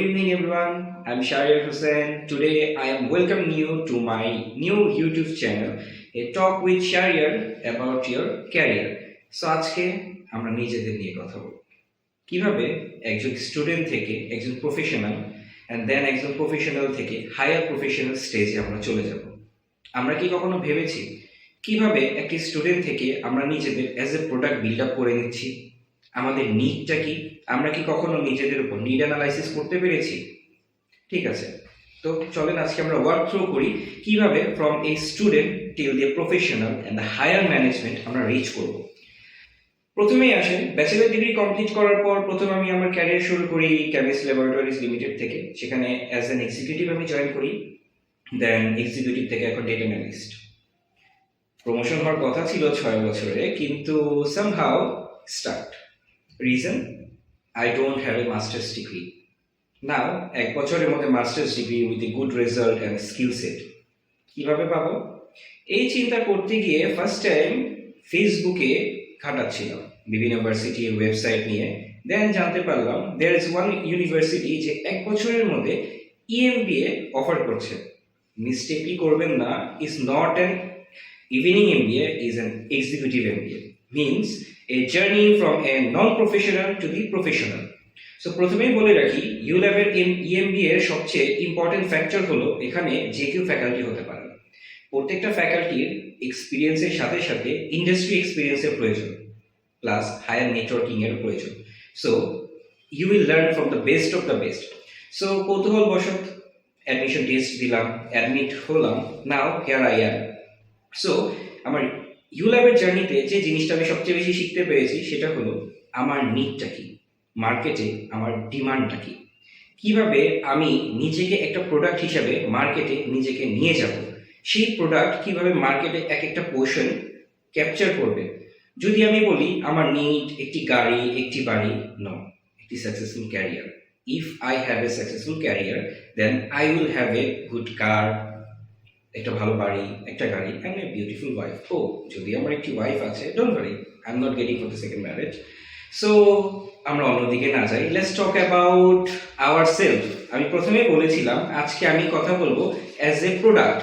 evening, everyone. I'm Shahriar Hussain. Today, I am welcoming you to my new YouTube channel, a talk with Shahriar about your career. So, আজকে আমরা নিজেদের নিয়ে কথা বলব। কিভাবে একজন স্টুডেন্ট থেকে একজন প্রফেশনাল এন্ড দেন একজন প্রফেশনাল থেকে হায়ার প্রফেশনাল স্টেজে আমরা চলে যাব। আমরা কি কখনো ভেবেছি কিভাবে একটি স্টুডেন্ট থেকে আমরা নিজেদের as a product build up করে নিচ্ছি? আমাদের নিডটা কি? আমরা কি কখনো নিজেদের উপর নিড অ্যানালাইসিস করতে পেরেছি? ঠিক আছে, তো চলেন আজকে আমরা ওয়ার্ক থ্রু করি কিভাবে from a student till the professional and the higher management আমরা রিচ করব। প্রথমেই আসেন, ব্যাচেলার ডিগ্রি কমপ্লিট করার পর প্রথমে আমি আমার ক্যারিয়ার শুরু করি কেমিস্ট ল্যাবরেটরিজ লিমিটেড থেকে। সেখানে অ্যাজ অ্যান এক্সিকিউটিভ আমি জয়েন করি, দেন এক্সিকিউটিভ থেকে এখন ডেটা অ্যানালিস্ট। প্রমোশন হওয়ার কথা ছিল 6 বছরে, কিন্তু somehow start. Reason, I don't have a master's degree. Now, 1 বছরের মধ্যে masters degree with a good result and skill set কিভাবে পাবো? এই চিন্তা করতে গিয়ে ফার্স্ট টাইম ফেসবুকে ঘাটাচ্ছিলাম বিভিন্ন ইউনিভার্সিটির ওয়েবসাইট নিয়ে। দেন জানতে পারলাম দেয়ার ইজ ওয়ান ইউনিভার্সিটি যে 1 বছরের মধ্যে EMBA অফার করছে। মিস্টেকলি করবেন না, is not an evening MBA, is an executive MBA, means a journey from a non-professional to the professional. So প্রথমেই বলে রাখি, ULab এর EMBA এর সবচেয়ে ইম্পর্টেন্ট ফ্যাক্টর হলো এখানে যে কেউ ফ্যাকাল্টি হতে পারে। প্রত্যেকটা ফ্যাকাল্টির এক্সপিরিয়েন্সের সাথে সাথে ইন্ডাস্ট্রি এক্সপিরিয়েন্সের প্রয়োজন, প্লাস হায়ার নেটওয়ার্কিং এর প্রয়োজন। So you will learn from the best of the best. So কৌতূহলবশত অ্যাডমিশন টেস্ট দিলাম, অ্যাডমিট হলাম, now here I am. So আমার ইউল্যাবের জার্নিতে যে জিনিসটা আমি সবচেয়ে বেশি শিখতে পেরেছি সেটা হলো আমার নিডটা কি, মার্কেটে আমার ডিমান্ডটা কি, কিভাবে আমি নিজেকে একটা প্রোডাক্ট হিসাবে মার্কেটে নিজেকে নিয়ে যাব, সেই প্রোডাক্ট কিভাবে মার্কেটে এক একটা পোর্শন ক্যাপচার করবে। যদি আমি বলি আমার নিড একটি গাড়ি, একটি বাড়ি, নো, একটি successful career. If I have a successful career, then I will have a good car, একটা ভালো বাড়ি, একটা গাড়ি, অ্যান্ড এ বিউটিফুল ওয়াইফ। ও, যদি আমার একটি ওয়াইফ আছে, don't worry, I am not getting for the second marriage. So আমরা অন্যদিকে না যাই, let's talk about our self. আমি প্রথমেই বলেছিলাম আজকে আমি কথা বলবো as a product.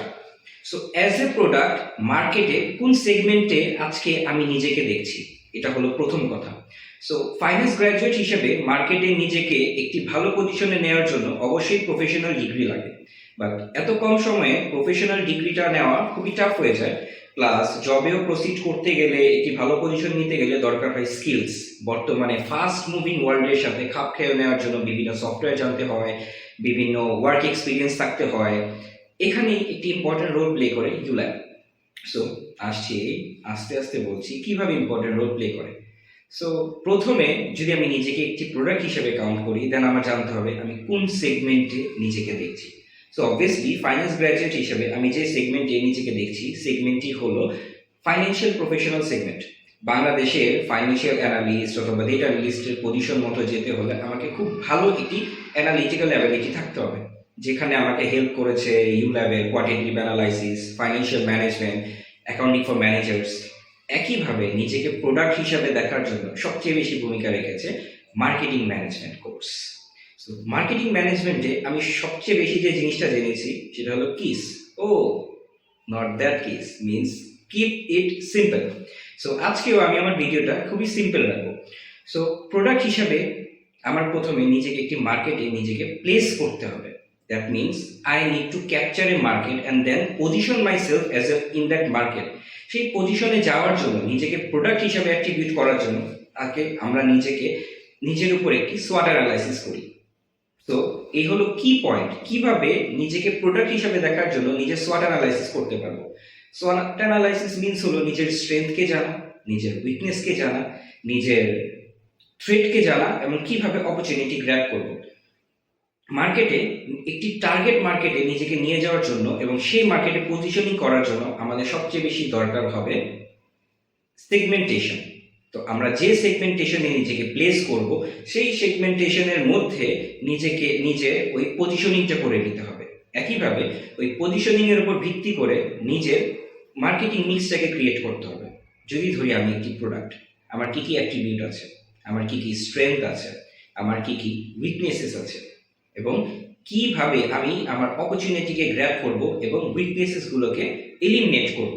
So as a product মার্কেটে কোন সেগমেন্টে আজকে আমি নিজেকে দেখছি, এটা হলো প্রথম কথা। সো ফাইন্যান্স গ্র্যাজুয়েট হিসেবে মার্কেটে নিজেকে একটি ভালো পজিশনে নেওয়ার জন্য অবশ্যই প্রফেশনাল ডিগ্রি লাগে, বাট এত কম সময়ে প্রফেশনাল ডিগ্রিটা নেওয়া খুবই টাফ হয়ে যায়। প্লাস জবেও প্রসিড করতে গেলে, একটি ভালো পজিশন নিতে গেলে দরকার হয় স্কিলস। বর্তমানে ফাস্ট মুভিং ওয়ার্ল্ডের সাথে খাপ খেয়ে নেওয়ার জন্য বিভিন্ন সফটওয়্যার জানতে হয়, বিভিন্ন ওয়ার্ক এক্সপিরিয়েন্স থাকতে হয়। এখানে একটি ইম্পর্টেন্ট রোল প্লে করে ইউল্যাব। সো আসছি, আস্তে আস্তে বলছি কিভাবে ইম্পর্টেন্ট রোল প্লে করে। সো প্রথমে যদি আমি নিজেকে একটি প্রোডাক্ট হিসেবে কাউন্ট করি, দেন আমার জানতে হবে আমি কোন সেগমেন্টে নিজেকে দেখছি। সো অবভিয়াসলি ফাইন্যান্স গ্র্যাজুয়েট হিসেবে আমি যে সেগমেন্টে নিজেকে দেখছি, সেগমেন্টটি হলো ফাইন্যান্সিয়াল প্রফেশনাল সেগমেন্ট। বাংলাদেশের ফাইন্যান্সিয়াল অ্যানালিস্ট অথবা ডেটা অ্যানালিস্টের পজিশন মতো যেতে হলে আমাকে খুব ভালো একটি অ্যানালিটিক্যাল অ্যাবিলিটি থাকতে হবে, যেখানে আমাকে হেল্প করেছে ইউল্যাবের quantitative analysis, financial management, accounting for managers. একইভাবে নিজেকে প্রোডাক্ট হিসাবে দেখার জন্য সবচেয়ে বেশি ভূমিকা রেখেছে marketing management course. So marketing ম্যানেজমেন্টে আমি সবচেয়ে বেশি যে জিনিসটা জেনেছি সেটা হলো kiss. Oh, not that kiss, means keep it simple. So আজকেও আমি আমার ভিডিওটা খুবই সিম্পল রাখবো। সো প্রোডাক্ট হিসাবে আমার প্রথমে নিজেকে একটি মার্কেটে নিজেকে প্লেস করতে হবে। That means I need to capture a market and then position my self as a in that market. সেই পজিশনে যাওয়ার জন্য, নিজেকে প্রোডাক্ট হিসাবে অ্যাট্রিবিউট করার জন্য তাকে আমরা নিজের উপর একটি সোয়াট অ্যানালাইসিস করি। তো এই হলো কি পয়েন্ট, কিভাবে নিজেকে প্রোডাক্ট হিসাবে দেখার জন্য নিজের সোয়াট অ্যানালাইসিস করতে পারবো। সোয়াট অ্যানালাইসিস মিনস হলো নিজের স্ট্রেংথকে জানা, নিজের উইকনেসকে জানা, নিজের থ্রেটকে জানা, এবং কিভাবে অপরচুনিটি গ্র্যাব করবো। মার্কেটে একটি টার্গেট মার্কেটে নিজেকে নিয়ে যাওয়ার জন্য এবং সেই মার্কেটে পজিশনিং করার জন্য আমাদের সবচেয়ে বেশি দরকার হবে সেগমেন্টেশন। তো আমরা যে সেগমেন্টেশনে নিজেকে প্লেস করব, সেই সেগমেন্টেশনের মধ্যে নিজে ওই পজিশনিংটা করে নিতে হবে। একইভাবে ওই পজিশনিং এর উপর ভিত্তি করে নিজের মার্কেটিং মিক্সটাকে ক্রিয়েট করতে হবে। যদি ধরি আমি একটি প্রোডাক্ট, আমার কি কি অ্যাট্রিবিউট আছে, আমার কি কি স্ট্রেংথ আছে, আমার কি কি উইকনেসেস আছে, এবং কিভাবে আমি আমার অপরচুনিটিকে গ্র্যাব করব এবং উইকনেসেসগুলোকে এলিমিনেট করব।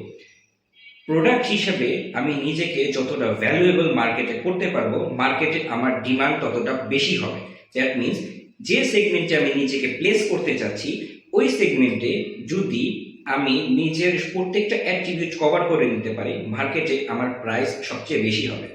প্রোডাক্ট হিসেবে আমি নিজেকে যতটা ভ্যালুয়েবল মার্কেটে করতে পারবো, মার্কেটে আমার ডিমান্ড ততটা বেশি হবে। দ্যাট মিনস যে সেগমেন্টে আমি নিজেকে প্লেস করতে চাচ্ছি, ওই সেগমেন্টে যদি আমি নিজের প্রত্যেকটা অ্যাট্রিবিউট কভার করে নিতে পারি, মার্কেটে আমার প্রাইস সবচেয়ে বেশি হবে।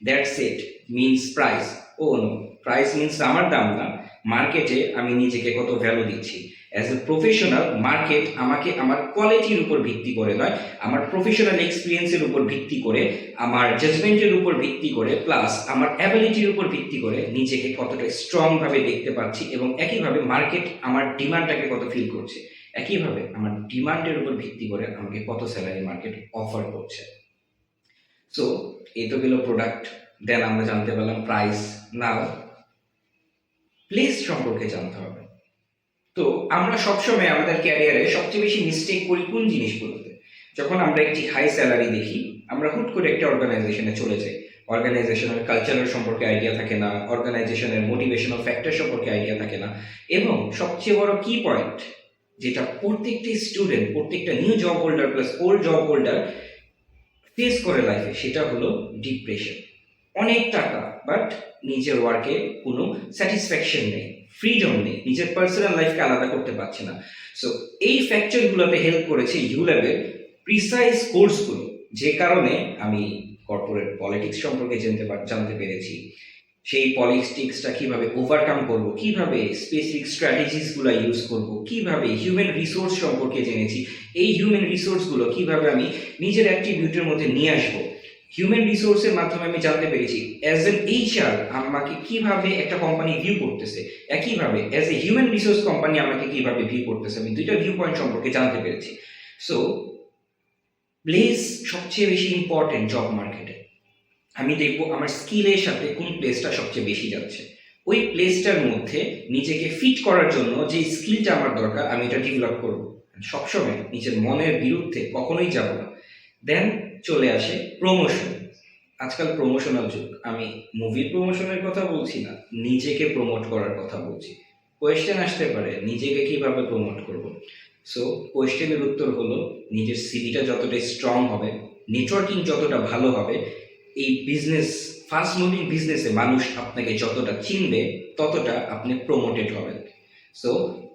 That's it, means price. Oh no, price means আমার দাম না, মার্কেটে আমি নিজেকে কত ভ্যালু দিচ্ছি। অ্যাজ এ প্রফেশনাল, মার্কেট আমাকে আমার কোয়ালিটির উপর ভিত্তি করে নয়, আমার প্রফেশনাল এক্সপিরিয়েন্সের উপর ভিত্তি করে, আমার জাজমেন্টের উপর ভিত্তি করে, প্লাস আমার অ্যাবিলিটির উপর ভিত্তি করে নিজেকে কতটা স্ট্রংভাবে দেখতে পাচ্ছি, এবং একইভাবে মার্কেট আমার ডিমান্ডটাকে কত ফিল করছে, একইভাবে আমার ডিমান্ডের উপর ভিত্তি করে আমাকে কত স্যালারি মার্কেট অফার করছে। সো এই তো গেল প্রোডাক্ট, দেন আমরা জানতে পারলাম প্রাইস। নাও প্লেস সম্পর্কে জানতে হবে। তো আমরা সবসময় আমাদের ক্যারিয়ারে সবচেয়ে বেশি মিস্টেক করি কোন জিনিসগুলোতে? যখন আমরা একটি হাই স্যালারি দেখি, আমরা হুট করে একটা অর্গানাইজেশনে চলে যাই। অর্গানাইজেশনের কালচারের সম্পর্কে আইডিয়া থাকে না, অর্গানাইজেশনের মোটিভেশনাল ফ্যাক্টর সম্পর্কে আইডিয়া থাকে না, এবং সবচেয়ে বড় কি পয়েন্ট যেটা প্রত্যেকটা স্টুডেন্ট, প্রত্যেকটা new job holder plus old job holder face করে লাইফে, সেটা হলো ডিপ্রেশন। অনেক টাকা, বাট নিজের ওয়ার্কে কোনো স্যাটিসফ্যাকশন নেই, ফ্রিডম নেই, নিজের পার্সোনাল লাইফকে আলাদা করতে পারছে না। সো এই ফ্যাক্টরগুলোতে হেল্প করেছে ইউল্যাবের প্রিসাইজ কোর্সগুলো, যে কারণে আমি কর্পোরেট পলিটিক্স সম্পর্কে জানতে পেরেছি। সেই পলিটিক্সটা কিভাবে ওভারকাম করব, কিভাবে স্পেসিফিক স্ট্র্যাটেজিসগুলো ইউজ করব, কিভাবে হিউম্যান রিসোর্স সম্পর্কে জেনেছি, এই হিউম্যান রিসোর্সগুলো কিভাবে আমি নিজের অ্যাক্টিভিটির মধ্যে নিয়ে আসবো। হিউম্যান রিসোর্সের মাধ্যমে আমি জানতে পেরেছি অ্যাজ এন এইচআর আমাকে কিভাবে একটা কোম্পানি ভিউ করতেছে, একইভাবে as a human resource company আমাকে কিভাবে ভিউ করতেছে। আমি দুইটা ভিউ পয়েন্ট সম্পর্কে জানতে পেরেছি। সো প্লেস সবচেয়ে বেশি ইম্পর্টেন্ট জব মার্কেটে। আমি দেখবো আমার স্কিলের সাথে কোন প্লেসটা সবচেয়ে বেশি যাচ্ছে, ওই প্লেসটার মধ্যে নিজেকে ফিট করার জন্য যে স্কিলটা আমার দরকার আমি এটা ডেভেলপ করবো। সবসময় নিজের মনের বিরুদ্ধে কখনোই যাব না। দেন চলে আসে প্রমোশন। আজকাল প্রমোশনাল যুগ, আমি মুভির প্রমোশনের কথা বলছি না, নিজেকে প্রমোট করার কথা বলছি। কোয়েশ্চেন আসতে পারে নিজেকে কিভাবে প্রমোট করব। সো কোয়েশ্চেনের উত্তর হলো নিজের সিভিটা যতটা স্ট্রং হবে, নেটওয়ার্কিং যতটা ভালো হবে, এই বিজনেস, ফাস্ট মুভিং বিজনেসে মানুষ আপনাকে যতটা চিনবে ততটা আপনি প্রমোটেড হবেন। সো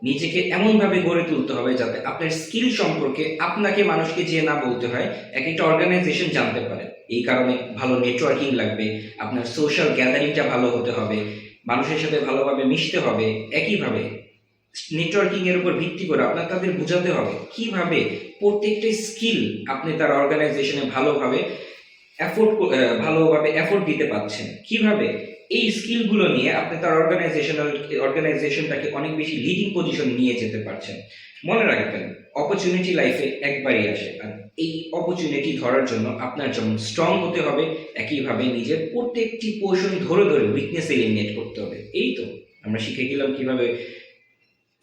নিজেকে এমনভাবে গড়ে তুলতে হবে যাতে আপনার স্কিল সম্পর্কে আপনাকে মানুষকে যে না বলতে হয়, এক একটা অর্গানাইজেশন জানতে পারে। এই কারণে ভালো নেটওয়ার্কিং লাগবে, আপনার সোশ্যাল গ্যাদারিংটা ভালো হতে হবে, মানুষের সাথে ভালোভাবে মিশতে হবে। একইভাবে নেটওয়ার্কিং এর উপর ভিত্তি করে আপনার তাদের বোঝাতে হবে কিভাবে প্রত্যেকটা স্কিল আপনি তার অর্গানাইজেশনে ভালোভাবে এফোর্ট দিতে পারছেন, কিভাবে এই স্কিলগুলো নিয়ে আপনি তার অর্গানাইজেশনটাকে অনেক বেশি লিডিং পজিশন নিয়ে যেতে পারছেন। মনে রাখবেন, অপরচুনিটি লাইফে একবারই আসে, আর এই অপরচুনিটি ধরার জন্য আপনার যেমন স্ট্রং হতে হবে, একইভাবে নিজের প্রত্যেকটি পোর্শন ধরে ধরে উইকনেস এলিমিনেট করতে হবে। এই তো আমরা শিখে গেলাম কিভাবে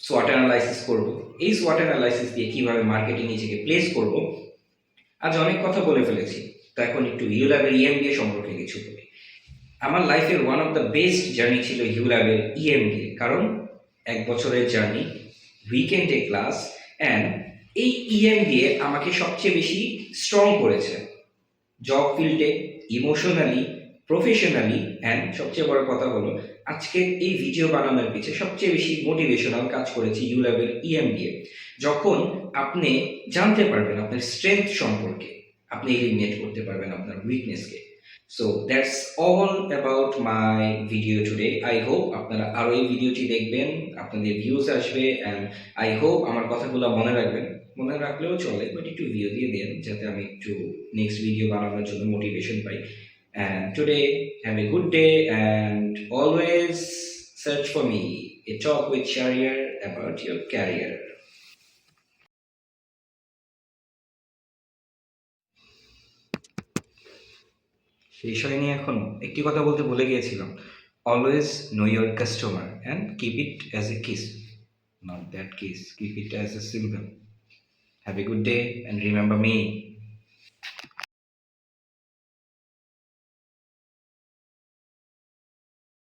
SWOT অ্যানালাইসিস করব, এই SWOT অ্যানালাইসিস দিয়ে কিভাবে মার্কেটে নিজেকে প্লেস করব। আজ অনেক কথা বলে ফেলেছি, তো এখন একটু ইউল্যাবের EMBA সম্পর্কে কিছু বলি। আমার লাইফের one of the best journey ছিল ইউল্যাবের EMBA, কারণ 1 বছরের জার্নি, উইকেন্ডে ক্লাস, অ্যান্ড এই EMBA আমাকে সবচেয়ে বেশি স্ট্রং করেছে জব ফিল্ডে, ইমোশনালি, প্রফেশনালি, অ্যান্ড সবচেয়ে বড় কথা হলো আজকে এই ভিডিও বানানোর পিছিয়ে সবচেয়ে বেশি মোটিভেশনাল কাজ করেছে ইউল্যাবের EMBA। যখন আপনি জানতে পারবেন আপনার স্ট্রেংথ সম্পর্কে, আপনি এলিমিনেট করতে পারবেন আপনার উইকনেসকে। So that's all about my video today. I hope আপনারা আরও এই ভিডিওটি দেখবেন, আপনাদের ভিউজ আসবে, অ্যান্ড আই হোপ আমার কথাগুলো মনে রাখবেন। মনে রাখলেও চলে, বাট একটু ভিডিও দিয়ে দেন যাতে আমি একটু নেক্সট ভিডিও বানানোর জন্য motivation pi. And today, have a good day, and always search for me, a talk with Shahryar about your career. সেই বিষয় নিয়ে এখন একটি কথা বলতে ভুলে গিয়েছিলাম, always know your customer and keep it as a kiss, not that kiss, keep it as a symbol. Have a good day and remember me.